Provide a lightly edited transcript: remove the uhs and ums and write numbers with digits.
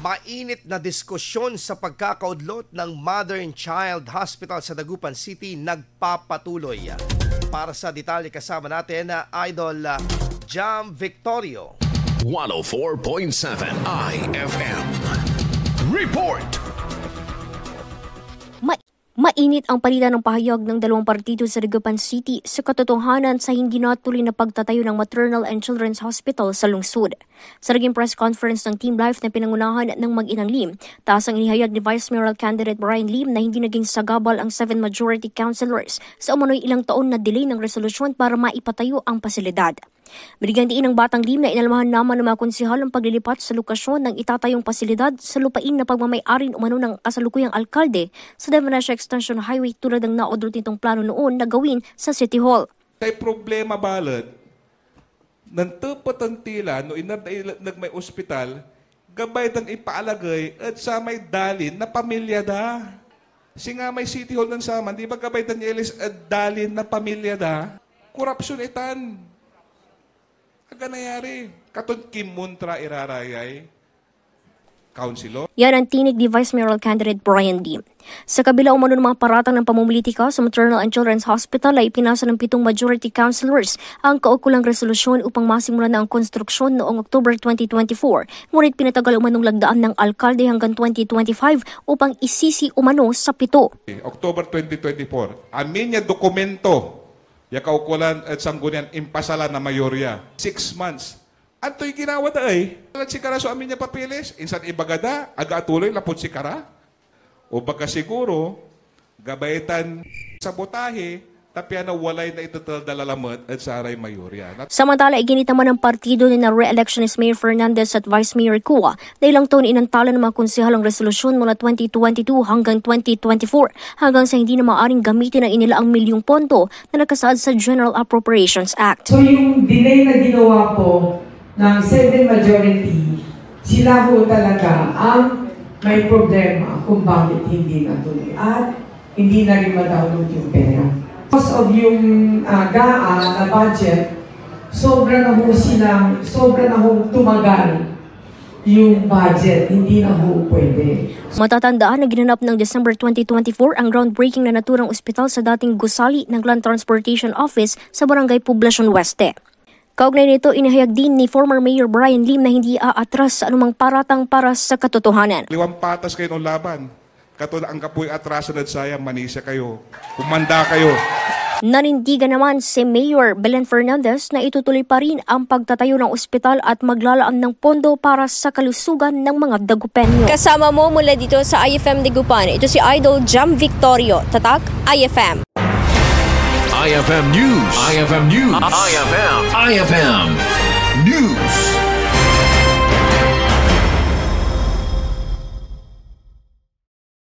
Mainit na diskusyon sa pagkakaudlot ng Mother and Child Hospital sa Dagupan City nagpapatuloy. Para sa detalye kasama natin na Idol Jam Victorio. 104.7 IFM Report. Mainit ang palitan ng pahayag ng dalawang partido sa Dagupan City sa katotohanan sa hindi natuloy na pagtatayo ng Maternal and Children's Hospital sa lungsod. Sa naging press conference ng Team Life na pinangunahan ng mag-inang Lim, taas ang inihayag ni Vice Mayoral Candidate Brian Lim na hindi naging sagabal ang 7 majority councilors sa umano'y ilang taon na delay ng resolusyon para maipatayo ang pasilidad. Binigyan diin ng Batang Lim na inalamahan naman ng mga konsehal ang paglilipat sa lokasyon ng itatayong pasilidad sa lupain na pagmamay-arin umano ng kasalukuyang alkalde sa Devonshire Extension Highway tulad ng naudlot nitong plano noon na gawin sa City Hall. Kay problema balad, ng tupatan tila no nagmay ospital, gabay dang ipaalagay at sa may dalin na pamilya da. Singa may City Hall ng Saman, di ba gabay dan ilis at dalin na pamilya da? Korupsyon itan. Aga nangyari. Katun kimuntra irarayay. Councilor. Yan ang tinig ni Vice Mayoral Candidate Brian Lim. Sa kabila umano ng mga paratang ng pamumulitika sa Maternal and Children's Hospital ay pinasa ng 7 majority councilors ang kaukulang resolusyon upang masimulan na ang konstruksyon noong October 2024. Ngunit pinatagal umanong lagdaan ng alkalde hanggang 2025 upang isisi umano sa 7. October 2024. Amin niya dokumento ya kaukulan at sanggunian impasala na mayorya. 6 months. At to'y ginawa da ay. Si Kara so amin niya papilis. Insan ibagada, aga-atuloy lapot si Kara. O baka siguro, gabaytan sa botahe, tapya na walay na ito dalalamat at saray mayorya. Samantala, iginit naman ng partido ni na re-electionist Mayor Fernandez at Vice Mayor Cua na ilang taon inantala ng mga konsehal ang resolusyon mula 2022 hanggang 2024 hanggang sa hindi na maaaring gamitin ang inilaang milyong pondo na nakasaad sa General Appropriations Act. So yung delay na ginawa po ng 7 majority, sila po talaga ang may problema kung bakit hindi natuloy at hindi na rin ma-download yung pera. Because of yung GAA na budget, sobra na tumagal yung budget, hindi na ho pwede. Matatandaan na ginanap ng December 2024 ang groundbreaking na naturang ospital sa dating gusali ng Land Transportation Office sa Barangay Poblacion Oeste. Kaugnay nito, inihayag din ni former Mayor Brian Lim na hindi aatras sa anumang paratang para sa katotohanan. Liwang patas kayo ng laban. Katulad ang kapoy atraso na sayang, manisa kayo. Kumanda kayo. Nanindigan naman si Mayor Belen Fernandez na itutuloy pa rin ang pagtatayo ng ospital at maglalaan ng pondo para sa kalusugan ng mga Dagupenyo. Kasama mo mula dito sa IFM Dagupan, ito si Idol Jam Victorio, Tatak IFM. IFM News. IFM News. IFM News.